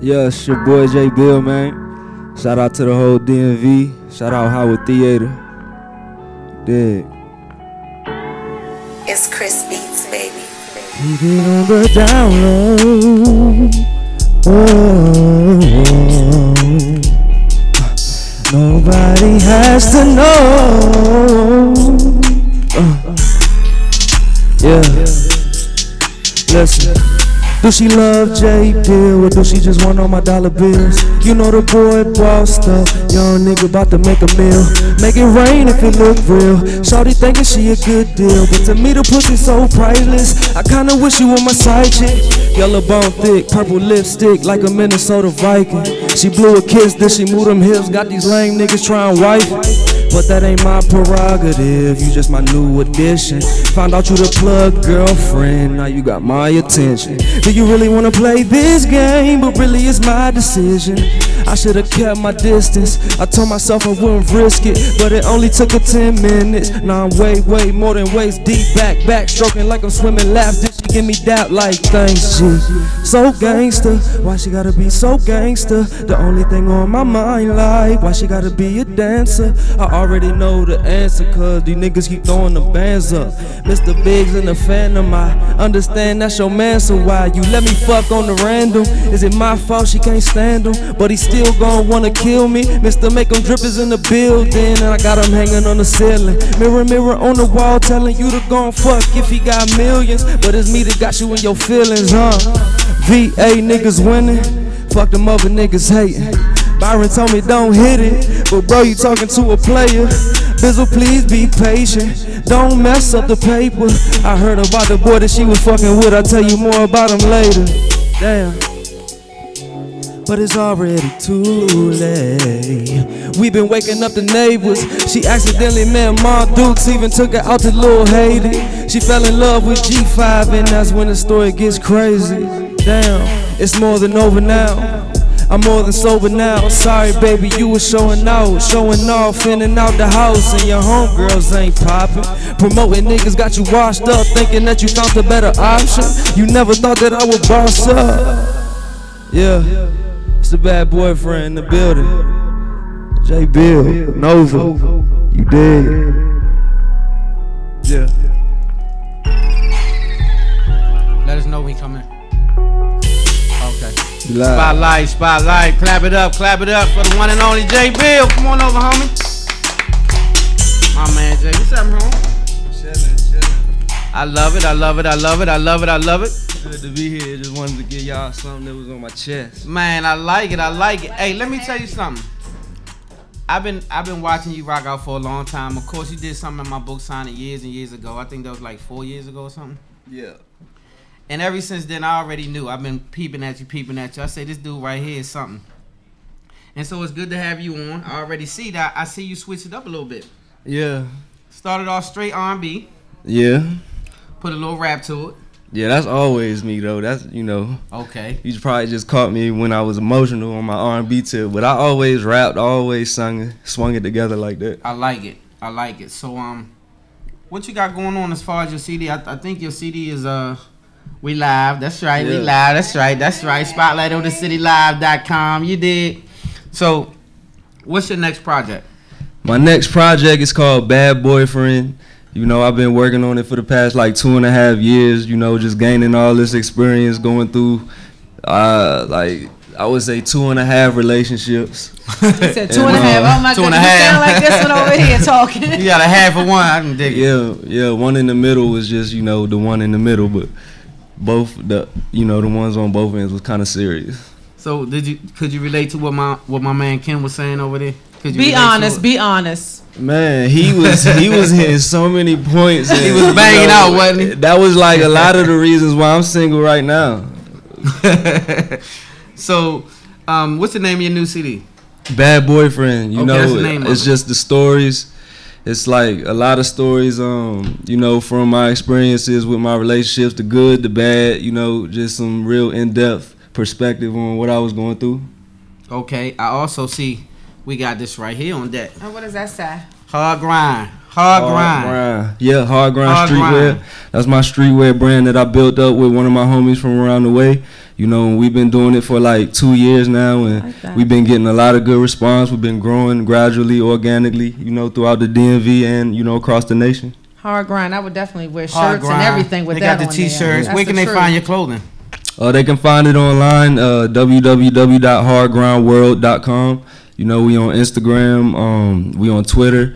Yeah, it's your boy J Beale, man. Shout out to the whole DMV. Shout out Howard Theater. Dig.
It's Chris Beats, baby.
Keep it on the down low. Oh. Nobody has to know. Yeah. Listen. Do she love J Beale or do she just want all my dollar bills? You know the boy bossed up, young nigga about to make a meal. Make it rain if it look real. Shawty thinking she a good deal, but to me the pussy so priceless. I kinda wish you were my side chick. Yellow bone thick, purple lipstick like a Minnesota Viking. She blew a kiss, then she moved them hips. Got these lame niggas trying wife. But that ain't my prerogative, you just my new addition. Found out you the plug girlfriend, now you got my attention. Do you really wanna play this game? But really it's my decision. I should've kept my distance. I told myself I wouldn't risk it, but it only took her 10 minutes. Now I'm way more than waist deep, back stroking like I'm swimming laps. Did she give me doubt like thanks, G? So gangster, why she gotta be so gangster? The only thing on my mind, like, why she gotta be a dancer? I already know the answer, cause these niggas keep throwing the bands up. Mr. Biggs and the Phantom, I understand that's your man, so why you let me fuck on the random? Is it my fault she can't stand him? But he still gon' wanna kill me. Mr. Make 'em drip is in the building, and I got him hanging on the ceiling. Mirror on the wall telling you to gon' fuck if he got millions. But it's me that got you in your feelings, huh? VA niggas winning, fuck them other niggas hating. Byron told me don't hit it, but bro, you talking to a player. Bizzle, please be patient, don't mess up the paper. I heard about the boy that she was fucking with, I'll tell you more about him later. Damn. But it's already too late. We been waking up the neighbors. She accidentally met Mark Dukes, even took her out to Lil Haiti. She fell in love with G5, and that's when the story gets crazy. Damn, it's more than over now. I'm more than sober now. Sorry, baby, you was showing out, showing off in and out the house, and your homegirls ain't popping. Promoting niggas got you washed up, thinking that you found a better option. You never thought that I would boss up. Yeah, it's the bad boyfriend in the building. J Beale, Nova, you dig? Yeah.
Let us know when he come in. Okay. Spotlight, clap it up for the one and only J Beale. Come on over, homie. My man Jay, what's up, homie?
Chillin'.
I love it.
Good to be here. Just wanted to give y'all something that was on my chest.
Man, I like it. Hey, let me tell you something. I've been watching you rock out for a long time. Of course, you did something in my book signing years and years ago. I think that was like 4 years ago or something.
Yeah.
And ever since then, I already knew. I've been peeping at you. I say, this dude right here is something. And so it's good to have you on. I already see that. I see you switch it up a little bit.
Yeah.
Started off straight R&B.
Yeah.
Put a little rap to it.
Yeah, that's always me though. That's, you know.
Okay.
You probably just caught me when I was emotional on my R&B tip, but I always rapped, always sung, swung it together like that.
I like it. So what you got going on as far as your CD? I think your CD is we live. That's right. Yeah. We live. That's right. Spotlight on the citylive.com. You did. So, what's your next project?
My next project is called Bad Boyfriend. You know, I've been working on it for the past like 2.5 years, you know, just gaining all this experience going through, like, I would say 2.5 relationships.
You said 2.5. Oh my goodness, you sound like this one over here talking.
You got a half of one, I can dig
it. Yeah, one in the middle was just, you know, the one in the middle, but both, the ones on both ends was kind of serious.
So could you relate to what my man Ken was saying over there?
Be honest.
Man, he was hitting so many points. And,
he was banging out, wasn't he?
That was like a lot of the reasons why I'm single right now.
So, what's the name of your new CD?
Bad Boyfriend. You know,
that's the name
it's just the stories. It's like a lot of stories, you know, from my experiences with my relationships, the good, the bad, you know, just some real in-depth perspective on what I was going through.
Okay, I also see we got this right here on deck.
And what does that say?
Hard grind, Hard Grind.
Yeah, Hard Grind
Hard
Streetwear.
Grind.
That's my streetwear brand that I built up with one of my homies from around the way. You know, we've been doing it for like 2 years now, and we've been getting a lot of good response. We've been growing gradually, organically, you know, throughout the DMV and, you know, across the nation.
Hard Grind. I would definitely wear
Hard
shirts and
Grind.
everything with
They
that
got the
on
T-shirts.
there.
Where can they find your clothing?
They can find it online, www.hardgrindworld.com. You know, we on Instagram, we on Twitter,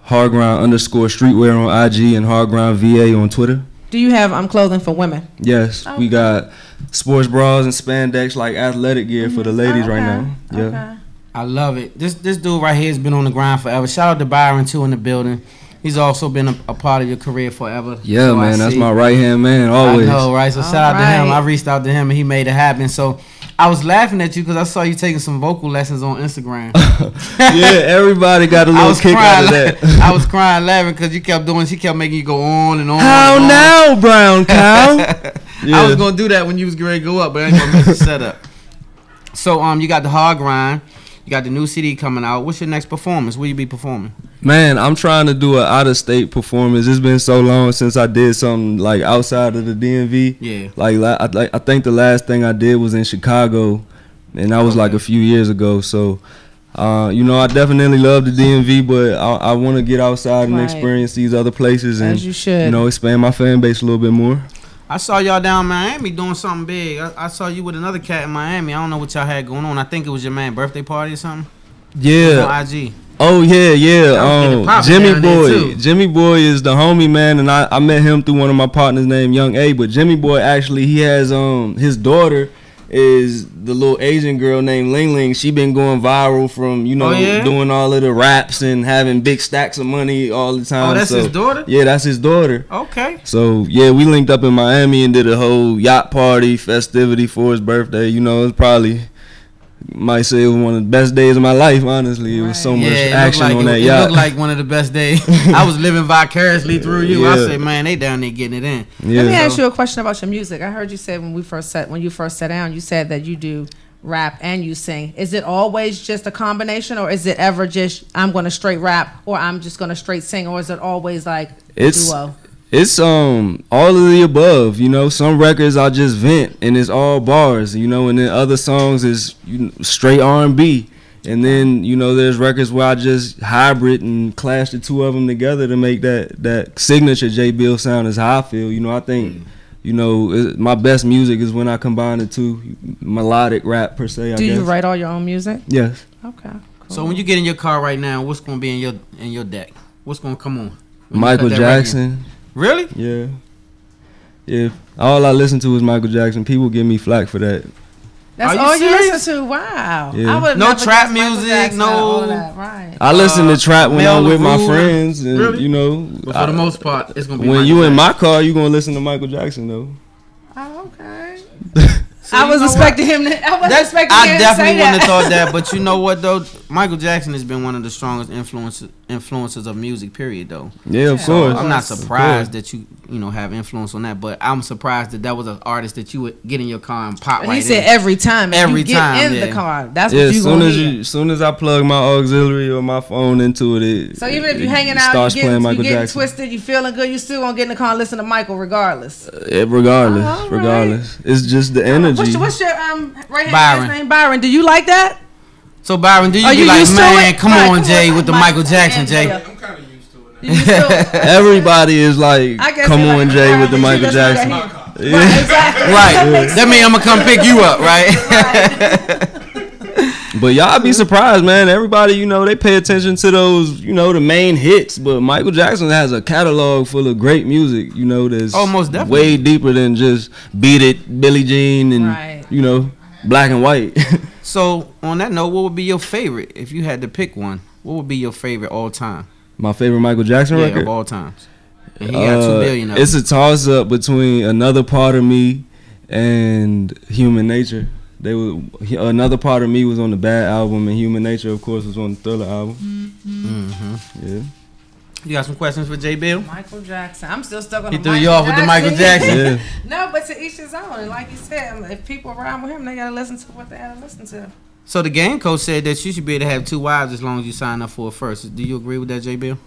hardgrind_streetwear on IG, and hardgrindVA on Twitter.
Do you have clothing for women?
Yes, we got sports bras and spandex, like athletic gear for the ladies right now. Yeah.
Okay.
I love it. This dude right here has been on the grind forever. Shout out to Byron too in the building. He's also been a part of your career forever.
Yeah,
so
man, that's my right hand man always.
I know, right? So shout out to him. I reached out to him and he made it happen. So I was laughing at you because I saw you taking some vocal lessons on Instagram.
Yeah, everybody got a little kick out of that.
I was crying laughing because she kept making you go on and on.
How
and on.
now, brown cow? Yeah.
I was gonna do that when you was ready to go up, but I ain't gonna miss the setup. So you got the Hard Grind. You got the new CD coming out. What's your next performance? Where you be performing?
Man, I'm trying to do an out-of-state performance. It's been so long since I did something like outside of the DMV.
Yeah.
I think the last thing I did was in Chicago, and that was like a few years ago. So, you know, I definitely love the DMV, but I want to get outside and experience these other places and,
as you should,
you know, expand my fan base a little bit more.
I saw y'all down in Miami doing something big. I saw you with another cat in Miami. I don't know what y'all had going on. I think it was your man's birthday party or something.
Yeah.
On IG.
Oh yeah. Jimmy Boy.
too.
Jimmy Boy is the homie, man, and I met him through one of my partners named Young A. But Jimmy Boy actually, he has his daughter is the little Asian girl named Ling Ling. She been going viral from, you know, doing all of the raps and having big stacks of money all the time.
Oh, that's his daughter?
Yeah, that's his daughter.
Okay.
So, yeah, we linked up in Miami and did a whole yacht party festivity for his birthday. You know, it's probably, might say it was one of the best days of my life, honestly. It was so much action on that yacht.
It looked like one of the best days. I was living vicariously through you. I said, man, they down there getting it in.
Let me ask you a question about your music. I heard you say when you first sat down, you said that you do rap and you sing. Is it always just a combination, or is it ever just I'm going to straight rap, or I'm just going to straight sing, or is it always like a duo?
It's all of the above, you know. Some records I just vent and it's all bars, you know, and then other songs is straight R&B. And then, you know, there's records where I just hybrid and clash the two of them together to make that signature J Beale sound is how I feel. You know, I think, you know, my best music is when I combine the two, melodic rap per se, I guess.
Do you write all your own music?
Yes.
Okay, cool.
So when you get in your car right now, what's going to be in your deck? What's going to come on?
Michael Jackson.
Really?
Yeah. Yeah. All I listen to is Michael Jackson. People give me flack for that.
That's all you listen to? Wow.
Yeah.
I
no trap music, no.
Right.
I listen to trap when I'm with my friends, and
really?
You know.
But for the most part, it's gonna be.
When
Michael
you
Jackson.
in my car, you gonna listen to Michael Jackson though.
Oh, okay.
So
I was expecting him to. I wasn't expecting him to say that.
I definitely wouldn't have thought that, but you know what though? Michael Jackson has been one of the strongest influences of music. Period, though.
Yeah, of course.
I'm not surprised that you have influence on that, but I'm surprised that was an artist that you would get in your car and pop.
He said every time.
Every time
in the car. That's what you gonna hear.
As soon as I plug my auxiliary or my phone into it,
so even if you're hanging out, you getting twisted, you feeling good, you still gonna get in the car and listen to Michael regardless.
Regardless, it's just the energy.
What's your right hand name? Byron. Do you like that?
So Byron, do you be like, man, come on, Jay, with the Michael Jackson, Jay?
I'm kind of used to it.
Everybody is like, come on, Jay, with the Michael Jackson.
Yeah. Right, exactly.
Right. That means I'm gonna come pick you up, right?
But y'all be surprised, man. Everybody, you know, they pay attention to those, you know, the main hits. But Michael Jackson has a catalog full of great music, you know, that's
most definitely
way deeper than just Beat It, Billie Jean, and, you know, Black and White.
So, on that note, what would be your favorite? If you had to pick one, what would be your favorite all time?
My favorite Michael Jackson record?
Of all times. And he got 2 billion of
It's a toss-up between Another Part of Me and Human Nature. Another Part of Me was on the Bad album, and Human Nature, of course, was on the Thriller album. Mm-hmm. Yeah.
You got some questions for J Beale?
Michael Jackson. I'm still stuck on
He
the
threw
Michael
you off with the Michael Jackson.
Yeah.
No, but to each his own. And like you said, if people ride with him, they gotta listen to what they gotta listen to.
So the game coach said that you should be able to have 2 wives as long as you sign up for it first. Do you agree with that, J Beale?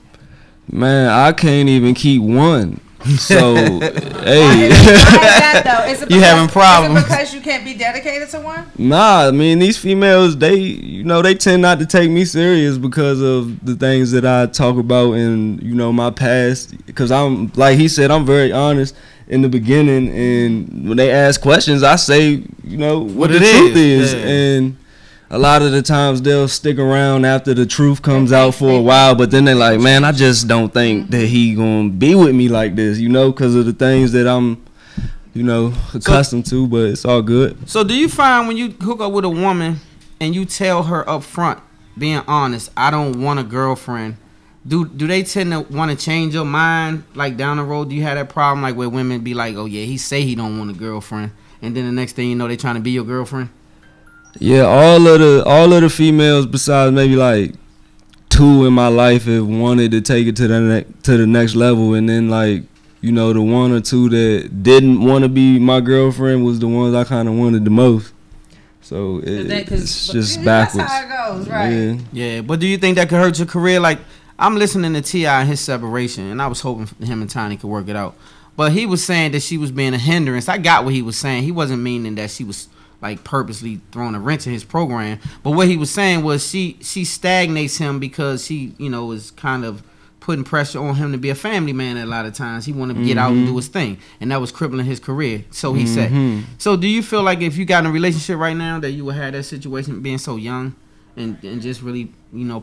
Man, I can't even keep one. So, hey.
Why is that though? Is it
You having problems.
Is it because you can't be dedicated to one?
Nah, I mean, these females, they tend not to take me serious because of the things that I talk about in, my past. Because I'm, like he said, I'm very honest in the beginning. And when they ask questions, I say, what the truth is.
Yeah.
And a lot of the times they'll stick around after the truth comes out for a while, but then they're like, man, I just don't think that he gonna be with me like this, because of the things that I'm, accustomed to, but it's all good.
So do you find when you hook up with a woman and you tell her up front, being honest, I don't want a girlfriend, do they tend to want to change your mind, like down the road? Do you have that problem, like where women be like, oh yeah, he say he don't want a girlfriend, and then the next thing you know, they trying to be your girlfriend?
Yeah, all of the females besides maybe like 2 in my life have wanted to take it to the next level, and then like the 1 or 2 that didn't want to be my girlfriend was the ones I kind of wanted the most. So it's just backwards.
That's how it goes, right?
Yeah, but do you think that could hurt your career? Like, I'm listening to T.I. and his separation, and I was hoping him and Tiny could work it out, but he was saying that she was being a hindrance. I got what he was saying. He wasn't meaning that she was like purposely throwing a wrench in his program, but what he was saying was she stagnates him because she is kind of putting pressure on him to be a family man. A lot of times he want to get out and do his thing, and that was crippling his career, so he said. So do you feel like if you got in a relationship right now that you would have that situation being so young and just really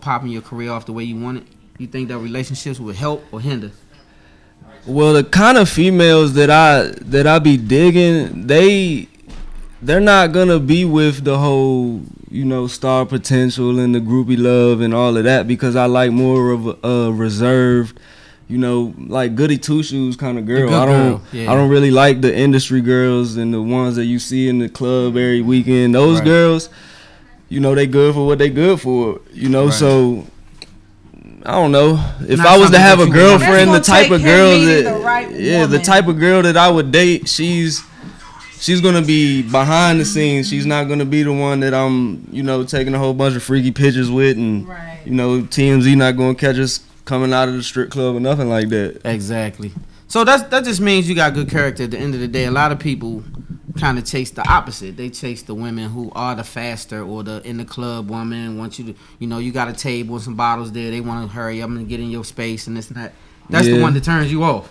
popping your career off the way you want it? You think that relationships would help or hinder?
Well, the kind of females that I be digging, they're not gonna be with the whole, star potential and the groupie love and all of that, because I like more of a reserved, like goody two shoes kind of girl. I don't really like the industry girls and the ones that you see in the club every weekend. Those girls, they good for what they good for, So I don't know. If I was to have a girlfriend, the type of girl the type of girl that I would date, she's gonna be behind the scenes. She's not gonna be the one that I'm, taking a whole bunch of freaky pictures with, and TMZ not gonna catch us coming out of the strip club or nothing like that.
Exactly. So that just means you got good character. At the end of the day, a lot of people kind of chase the opposite. They chase the women who are the faster or the in the club woman. Want you to, you got a table and some bottles there. They want to hurry up and get in your space and this and that. That's the one that turns you off.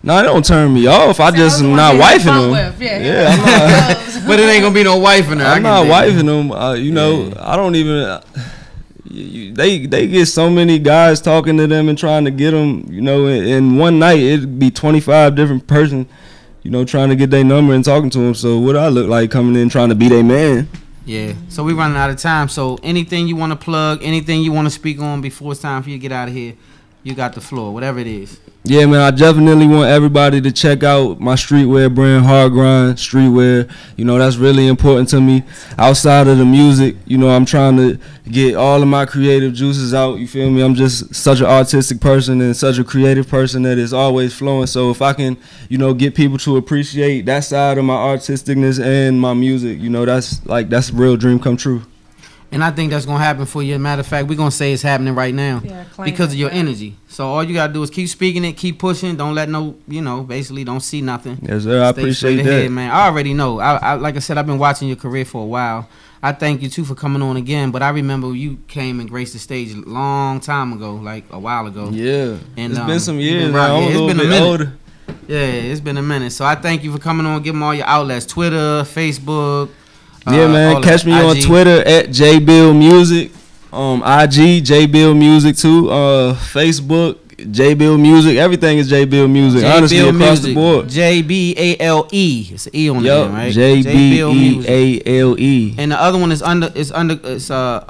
No, it don't turn me off. I just am not wifing them. Yeah, I'm not.
But it ain't gonna be no wifing her.
I'm not wifing them. I don't even. They get so many guys talking to them and trying to get them. In one night it'd be 25 different person. Trying to get their number and talking to them. So what I look like coming in trying to be their man?
Yeah. So we running out of time. So anything you want to plug, anything you want to speak on before it's time for you to get out of here, you got the floor. Whatever it is.
Yeah, man, I definitely want everybody to check out my streetwear brand, Hard Grind Streetwear. That's really important to me. Outside of the music, I'm trying to get all of my creative juices out, you feel me? I'm just such an artistic person and such a creative person that is always flowing. So if I can, get people to appreciate that side of my artisticness and my music, that's a real dream come true.
And I think that's going to happen for you. Matter of fact, we're going to say it's happening right now because of your energy. So all you got to do is keep speaking it, keep pushing. Don't let basically don't see nothing.
Yes, sir. I appreciate that.
Ahead, man. I already know. I like I said, I've been watching your career for a while. I thank you, too, for coming on again. But I remember you came and graced the stage a long time ago, like a while ago.
Yeah.
And
it's been some years. I'm a
it's
little
been
bit
a minute.
older.
Yeah, it's been a minute. So I thank you for coming on. Give them all your outlets, Twitter, Facebook.
Yeah, man. Catch me on Twitter at J Beale Music. IG J Beale Music too. Facebook J Beale Music. Everything is J Beale Music. Honestly, across the board.
JBALE. It's an E on there, right?
JBEALE.
And the other one is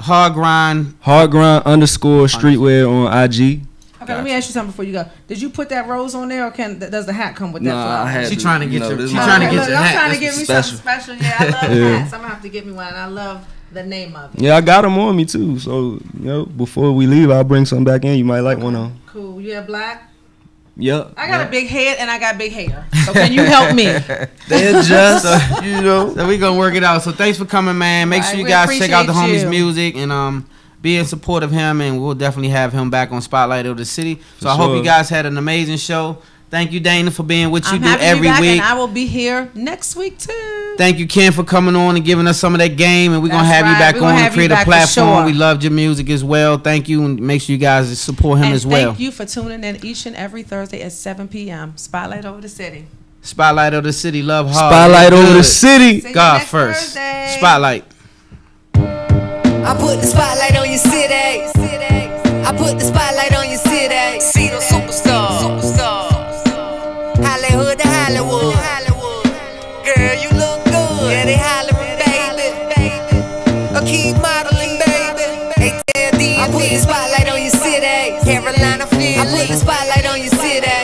Hard Grind.
Hard Grind _ Streetwear on IG.
Okay, let me ask you something before you go. Did you put that rose on there, or does the hat come with that?
Nah, I had
She trying to get your. She
I'm
trying to get your hat.
I'm trying to get me something special. Yeah, I love hats. I'm gonna have to get me one. And I love the name of it.
Yeah, I got them on me too. So before we leave, I'll bring some back in. You might like one on.
Cool. You have black.
Yep.
I got a big head and I got big hair. So can you help me?
They're just,
So we gonna work it out. So thanks for coming, man. Make sure you guys check out the homies' music and be in support of him, and we'll definitely have him back on Spotlight of the City. So I hope
sure.
you guys had an amazing show. Thank you, Dana, for being what you
I'm
do
happy
every
to be back,
week.
and I will be here next week too.
Thank you, Ken, for coming on and giving us some of that game, and we're going to
That's
have you
right.
back
We're gonna
on
have
and create
you
a
back for
platform.
sure.
We loved your music as well. Thank you, and make sure you guys support him
And
as well.
thank you for tuning in each and every Thursday at 7 p.m. Spotlight over the city.
Spotlight of the City, love hard.
Spotlight
Good.
over the city.
See you
God
next
first.
Thursday.
Spotlight.
I put the spotlight on your city. I put the spotlight on your city. See the superstars. Hollywood to Hollywood. Girl, you look good. Yeah, they hollering, baby. Keep modeling, baby. I put the spotlight on your city. Carolina, Philly. I put the spotlight on your city.